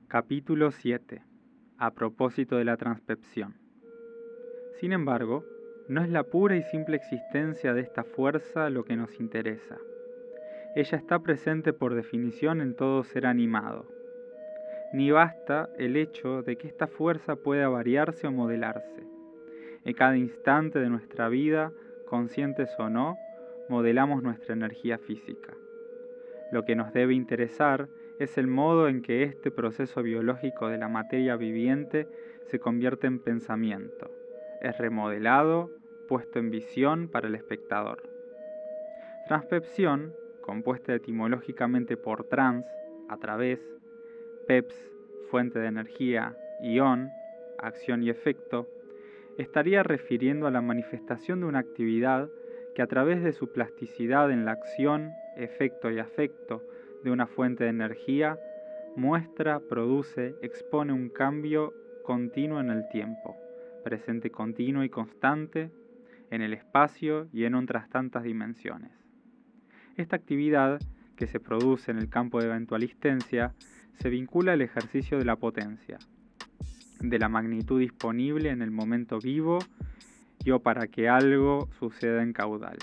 Capítulo 7. A propósito de la transpercepción. Sin embargo, no es la pura y simple existencia de esta fuerza lo que nos interesa. Ella está presente por definición en todo ser animado. Ni basta el hecho de que esta fuerza pueda variarse o modelarse. En cada instante de nuestra vida, conscientes o no, modelamos nuestra energía física. Lo que nos debe interesar es el modo en que este proceso biológico de la materia viviente se convierte en pensamiento, es remodelado, puesto en visión para el espectador. Transpercepción, compuesta etimológicamente por trans, a través, peps, fuente de energía, ion, acción y efecto, estaría refiriendo a la manifestación de una actividad que a través de su plasticidad en la acción, efecto y afecto de una fuente de energía, muestra, produce, expone un cambio continuo en el tiempo, presente continuo y constante, en el espacio y en otras tantas dimensiones. Esta actividad, que se produce en el campo de eventualistencia, se vincula al ejercicio de la potencia, de la magnitud disponible en el momento vivo y o para que algo suceda en caudal.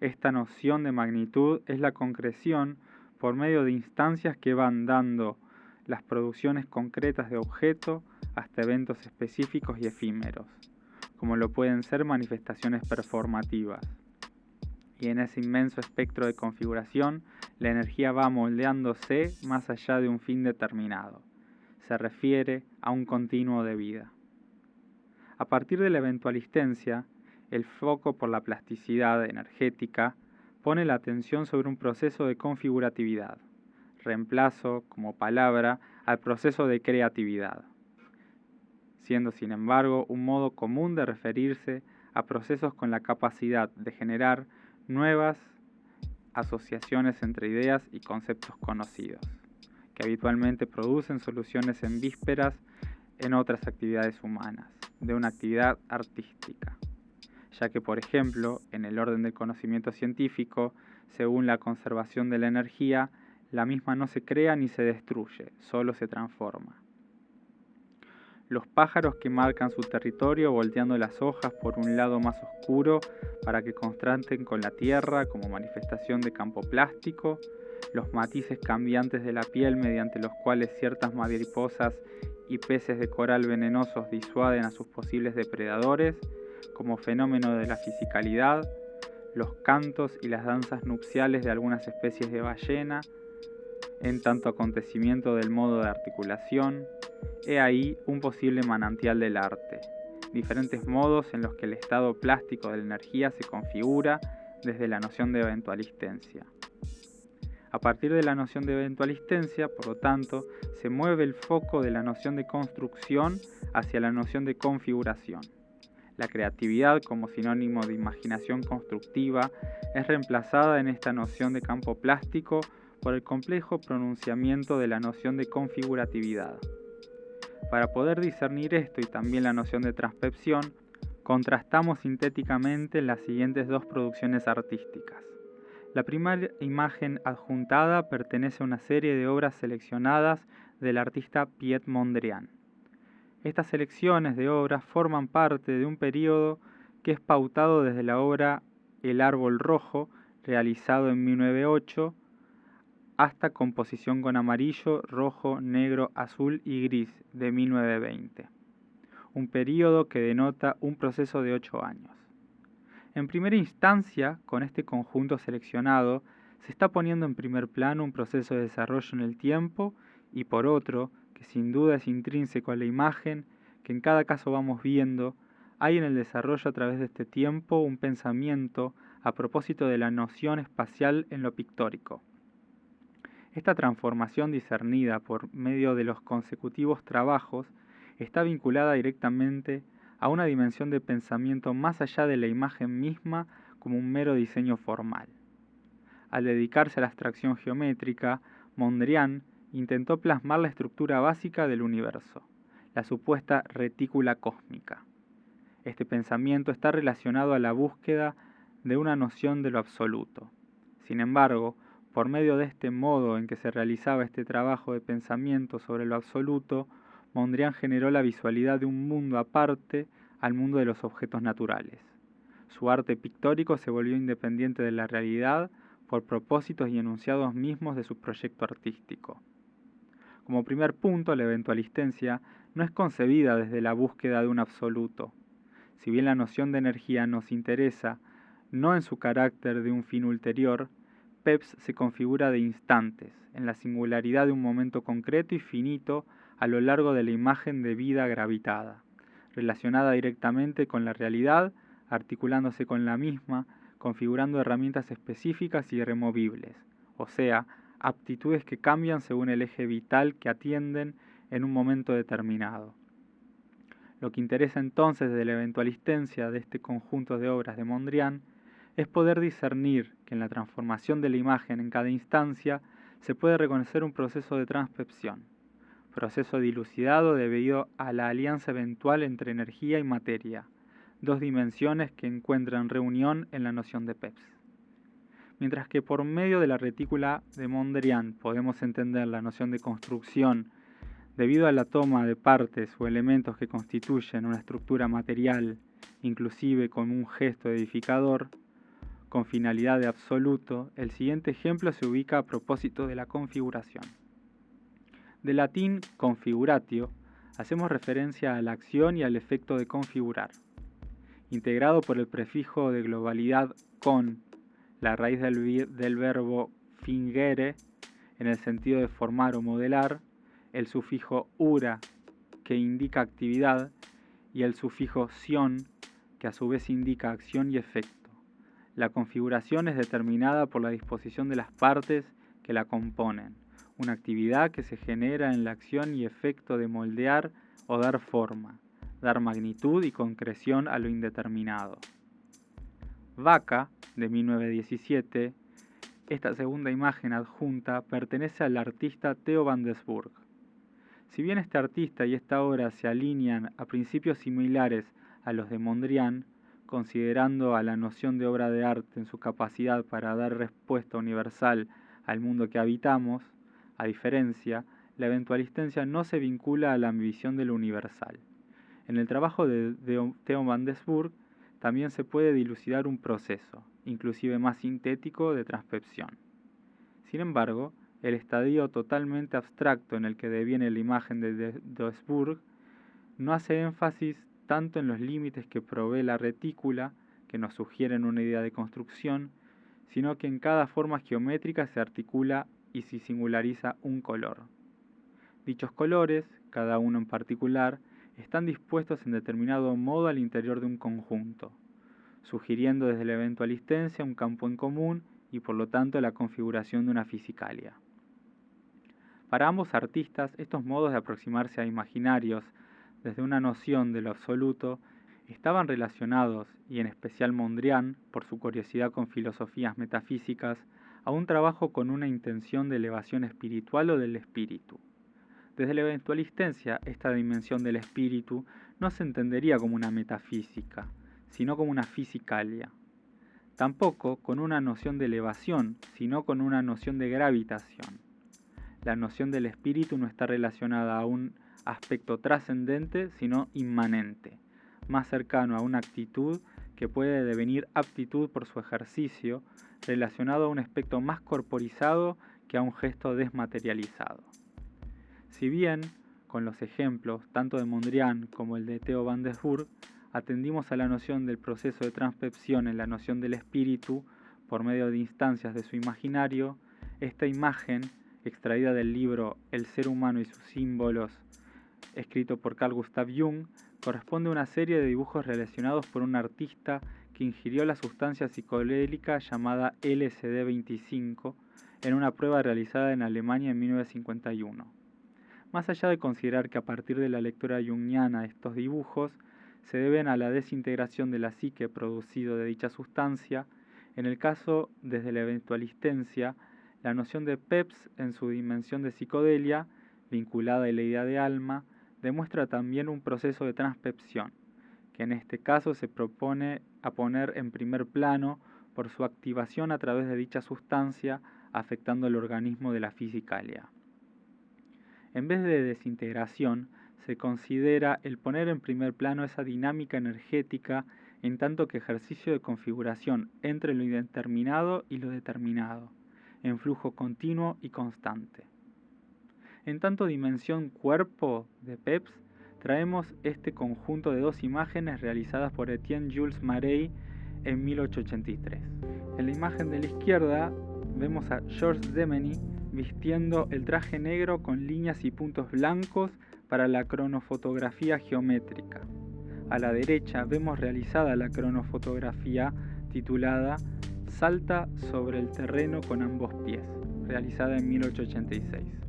Esta noción de magnitud es la concreción por medio de instancias que van dando las producciones concretas de objeto hasta eventos específicos y efímeros, como lo pueden ser manifestaciones performativas. Y en ese inmenso espectro de configuración, la energía va moldeándose más allá de un fin determinado. Se refiere a un continuo de vida. A partir de la eventualistencia, el foco por la plasticidad energética pone la atención sobre un proceso de configuratividad, reemplazo como palabra al proceso de creatividad, siendo sin embargo un modo común de referirse a procesos con la capacidad de generar nuevas asociaciones entre ideas y conceptos conocidos, que habitualmente producen soluciones en vísperas en otras actividades humanas, de una actividad artística, ya que, por ejemplo, en el orden del conocimiento científico, según la conservación de la energía, la misma no se crea ni se destruye, solo se transforma. Los pájaros que marcan su territorio volteando las hojas por un lado más oscuro para que contrasten con la tierra como manifestación de campo plástico, los matices cambiantes de la piel mediante los cuales ciertas mariposas y peces de coral venenosos disuaden a sus posibles depredadores, como fenómeno de la fisicalidad, los cantos y las danzas nupciales de algunas especies de ballena, en tanto acontecimiento del modo de articulación, he ahí un posible manantial del arte, diferentes modos en los que el estado plástico de la energía se configura desde la noción de eventualistencia. A partir de la noción de eventualistencia, por lo tanto, se mueve el foco de la noción de construcción hacia la noción de configuración. La creatividad, como sinónimo de imaginación constructiva, es reemplazada en esta noción de campo plástico por el complejo pronunciamiento de la noción de configuratividad. Para poder discernir esto y también la noción de transpercepción, contrastamos sintéticamente las siguientes dos producciones artísticas. La primera imagen adjuntada pertenece a una serie de obras seleccionadas del artista Piet Mondrian. Estas selecciones de obras forman parte de un periodo que es pautado desde la obra El árbol rojo, realizado en 1908, hasta Composición con amarillo, rojo, negro, azul y gris de 1920. Un periodo que denota un proceso de 8 años. En primera instancia, con este conjunto seleccionado, se está poniendo en primer plano un proceso de desarrollo en el tiempo y por otro, que sin duda es intrínseco a la imagen, que en cada caso vamos viendo, hay en el desarrollo a través de este tiempo un pensamiento a propósito de la noción espacial en lo pictórico. Esta transformación discernida por medio de los consecutivos trabajos está vinculada directamente a una dimensión de pensamiento más allá de la imagen misma como un mero diseño formal. Al dedicarse a la abstracción geométrica, Mondrian intentó plasmar la estructura básica del universo, la supuesta retícula cósmica. Este pensamiento está relacionado a la búsqueda de una noción de lo absoluto. Sin embargo, Por medio de este modo en que se realizaba este trabajo de pensamiento sobre lo absoluto, Mondrian generó la visualidad de un mundo aparte al mundo de los objetos naturales. Su arte pictórico se volvió independiente de la realidad por propósitos y enunciados mismos de su proyecto artístico. Como primer punto, la eventualistencia no es concebida desde la búsqueda de un absoluto. Si bien la noción de energía nos interesa, no en su carácter de un fin ulterior, Peps se configura de instantes, en la singularidad de un momento concreto y finito a lo largo de la imagen de vida gravitada, relacionada directamente con la realidad, articulándose con la misma, configurando herramientas específicas y irremovibles, o sea, aptitudes que cambian según el eje vital que atienden en un momento determinado. Lo que interesa entonces de la eventualistencia de este conjunto de obras de Mondrian es poder discernir que en la transformación de la imagen en cada instancia se puede reconocer un proceso de transpercepción, proceso dilucidado debido a la alianza eventual entre energía y materia, dos dimensiones que encuentran reunión en la noción de Peps. Mientras que por medio de la retícula de Mondrian podemos entender la noción de construcción debido a la toma de partes o elementos que constituyen una estructura material, inclusive como un gesto edificador, con finalidad de absoluto, el siguiente ejemplo se ubica a propósito de la configuración. De latín configuratio, hacemos referencia a la acción y al efecto de configurar. Integrado por el prefijo de globalidad con, la raíz del verbo fingere, en el sentido de formar o modelar, el sufijo ura, que indica actividad, y el sufijo sion, que a su vez indica acción y efecto. La configuración es determinada por la disposición de las partes que la componen, una actividad que se genera en la acción y efecto de moldear o dar forma, dar magnitud y concreción a lo indeterminado. Vaca, de 1917, esta segunda imagen adjunta pertenece al artista Theo van Doesburg. Si bien este artista y esta obra se alinean a principios similares a los de Mondrian, considerando a la noción de obra de arte en su capacidad para dar respuesta universal al mundo que habitamos, a diferencia, la eventualistencia no se vincula a la ambición de lo universal. En el trabajo de Theo van Doesburg también se puede dilucidar un proceso, inclusive más sintético, de transpercepción. Sin embargo, el estadio totalmente abstracto en el que deviene la imagen de Doesburg no hace énfasis tanto en los límites que provee la retícula, que nos sugieren una idea de construcción, sino que en cada forma geométrica se articula y se singulariza un color. Dichos colores, cada uno en particular, están dispuestos en determinado modo al interior de un conjunto, sugiriendo desde la eventualistencia un campo en común y por lo tanto la configuración de una fisicalia. Para ambos artistas, estos modos de aproximarse a imaginarios desde una noción de lo absoluto estaban relacionados, y en especial Mondrian, por su curiosidad con filosofías metafísicas, a un trabajo con una intención de elevación espiritual o del espíritu. Desde la eventualistencia, esta dimensión del espíritu no se entendería como una metafísica, sino como una fisicalia. Tampoco con una noción de elevación, sino con una noción de gravitación. La noción del espíritu no está relacionada a un aspecto trascendente, sino inmanente, más cercano a una actitud que puede devenir aptitud por su ejercicio, relacionado a un aspecto más corporizado que a un gesto desmaterializado. Si bien, con los ejemplos tanto de Mondrian como el de Theo van Doesburg, atendimos a la noción del proceso de transpercepción en la noción del espíritu por medio de instancias de su imaginario, esta imagen, extraída del libro El ser humano y sus símbolos, escrito por Carl Gustav Jung, corresponde a una serie de dibujos relacionados por un artista que ingirió la sustancia psicodélica llamada LSD-25 en una prueba realizada en Alemania en 1951. Más allá de considerar que a partir de la lectura junguiana estos dibujos se deben a la desintegración de la psique producido de dicha sustancia, en el caso desde la eventualistencia, la noción de Peps en su dimensión de psicodelia, vinculada a la idea de alma, demuestra también un proceso de transpercepción, que en este caso se propone a poner en primer plano por su activación a través de dicha sustancia afectando al organismo de la fisicalia. En vez de desintegración, se considera el poner en primer plano esa dinámica energética en tanto que ejercicio de configuración entre lo indeterminado y lo determinado, en flujo continuo y constante. En tanto dimensión cuerpo de Pepys, traemos este conjunto de dos imágenes realizadas por Etienne Jules Marey en 1883. En la imagen de la izquierda vemos a Georges Demeny vistiendo el traje negro con líneas y puntos blancos para la cronofotografía geométrica. A la derecha vemos realizada la cronofotografía titulada Salta sobre el terreno con ambos pies, realizada en 1886.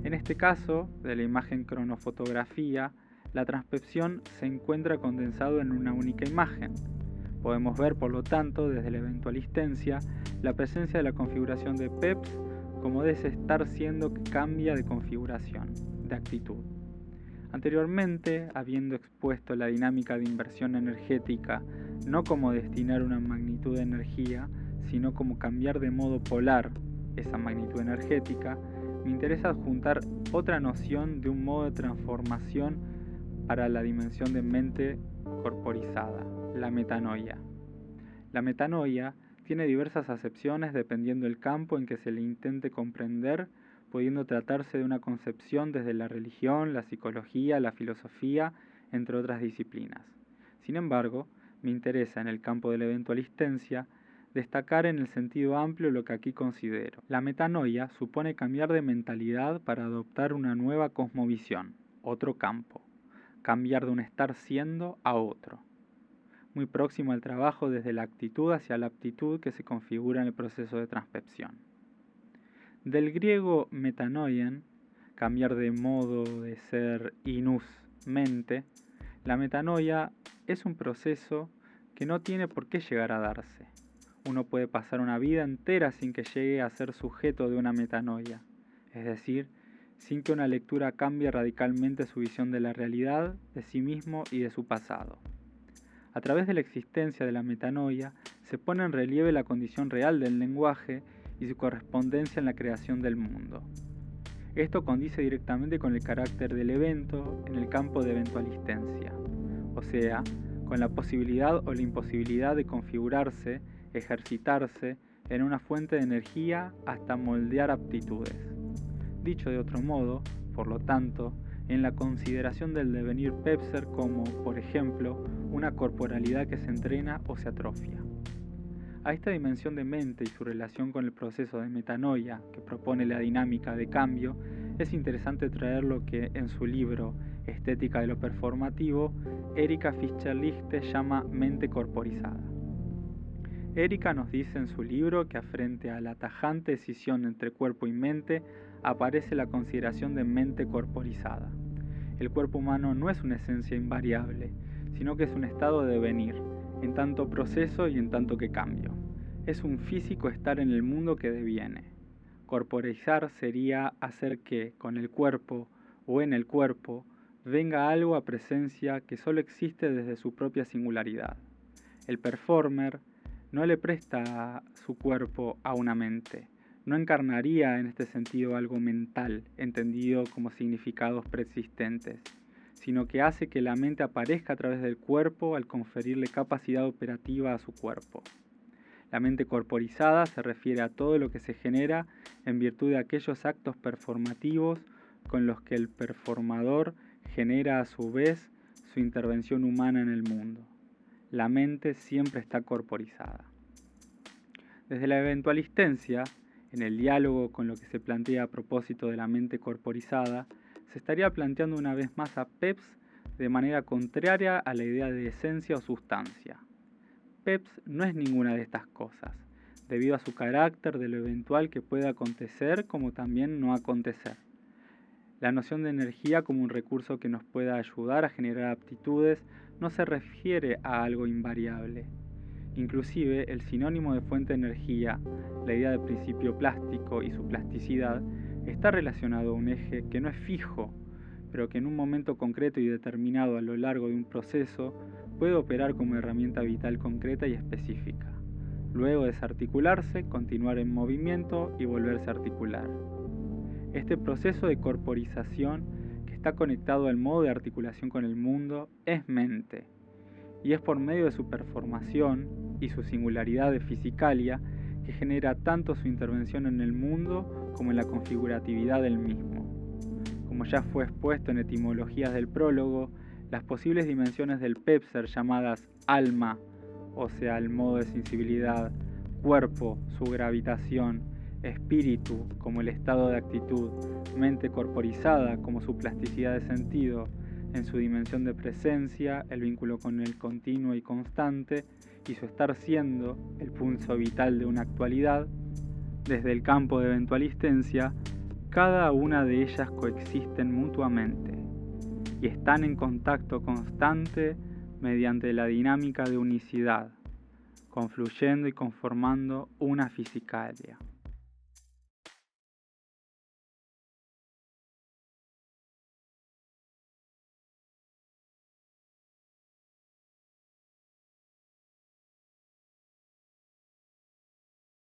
En este caso, de la imagen cronofotografía, la transcripción se encuentra condensado en una única imagen. Podemos ver, por lo tanto, desde la eventualistencia, la presencia de la configuración de Pepys como de ese estar siendo que cambia de configuración, de actitud. Anteriormente, habiendo expuesto la dinámica de inversión energética no como destinar una magnitud de energía, sino como cambiar de modo polar esa magnitud energética, me interesa adjuntar otra noción de un modo de transformación para la dimensión de mente corporizada, la metanoia. La metanoia tiene diversas acepciones dependiendo del campo en que se le intente comprender, pudiendo tratarse de una concepción desde la religión, la psicología, la filosofía, entre otras disciplinas. Sin embargo, me interesa en el campo de la eventualistencia destacar en el sentido amplio lo que aquí considero. La metanoia supone cambiar de mentalidad para adoptar una nueva cosmovisión, otro campo, cambiar de un estar siendo a otro, muy próximo al trabajo desde la actitud hacia la aptitud que se configura en el proceso de transcripción. Del griego metanoien, cambiar de modo de ser inus, mente, la metanoia es un proceso que no tiene por qué llegar a darse. Uno puede pasar una vida entera sin que llegue a ser sujeto de una metanoia, es decir, sin que una lectura cambie radicalmente su visión de la realidad, de sí mismo y de su pasado. A través de la existencia de la metanoia se pone en relieve la condición real del lenguaje y su correspondencia en la creación del mundo. Esto condice directamente con el carácter del evento en el campo de eventualistencia, o sea, con la posibilidad o la imposibilidad de configurarse, ejercitarse en una fuente de energía hasta moldear aptitudes. Dicho de otro modo, por lo tanto, en la consideración del devenir Pepser como, por ejemplo, una corporalidad que se entrena o se atrofia. A esta dimensión de mente y su relación con el proceso de metanoia que propone la dinámica de cambio, es interesante traer lo que en su libro Estética de lo Performativo, Erika Fischer-Lichte llama mente corporizada. Erika nos dice en su libro que frente a la tajante decisión entre cuerpo y mente aparece la consideración de mente corporizada. El cuerpo humano no es una esencia invariable, sino que es un estado de devenir, en tanto proceso y en tanto que cambio. Es un físico estar en el mundo que deviene. Corporizar sería hacer que, con el cuerpo o en el cuerpo, venga algo a presencia que solo existe desde su propia singularidad. El performer no le presta su cuerpo a una mente. No encarnaría en este sentido algo mental, entendido como significados preexistentes, sino que hace que la mente aparezca a través del cuerpo al conferirle capacidad operativa a su cuerpo. La mente corporizada se refiere a todo lo que se genera en virtud de aquellos actos performativos con los que el performador genera a su vez su intervención humana en el mundo. La mente siempre está corporizada. Desde la eventualistencia, en el diálogo con lo que se plantea a propósito de la mente corporizada, se estaría planteando una vez más a Pepys de manera contraria a la idea de esencia o sustancia. Pepys no es ninguna de estas cosas, debido a su carácter de lo eventual que puede acontecer como también no acontecer. La noción de energía como un recurso que nos pueda ayudar a generar aptitudes no se refiere a algo invariable. Inclusive, el sinónimo de fuente de energía, la idea de principio plástico y su plasticidad, está relacionado a un eje que no es fijo, pero que en un momento concreto y determinado a lo largo de un proceso puede operar como herramienta vital concreta y específica. Luego desarticularse, continuar en movimiento y volverse a articular. Este proceso de corporización, que está conectado al modo de articulación con el mundo, es mente, y es por medio de su performación y su singularidad de fisicalia que genera tanto su intervención en el mundo como en la configuratividad del mismo. Como ya fue expuesto en etimologías del prólogo, las posibles dimensiones del PEP-SER llamadas alma, o sea, el modo de sensibilidad, cuerpo, su gravitación, espíritu, como el estado de actitud, mente corporizada, como su plasticidad de sentido, en su dimensión de presencia, el vínculo con el continuo y constante, y su estar siendo, el pulso vital de una actualidad, desde el campo de eventualistencia, cada una de ellas coexisten mutuamente y están en contacto constante mediante la dinámica de unicidad, confluyendo y conformando una fisicalia.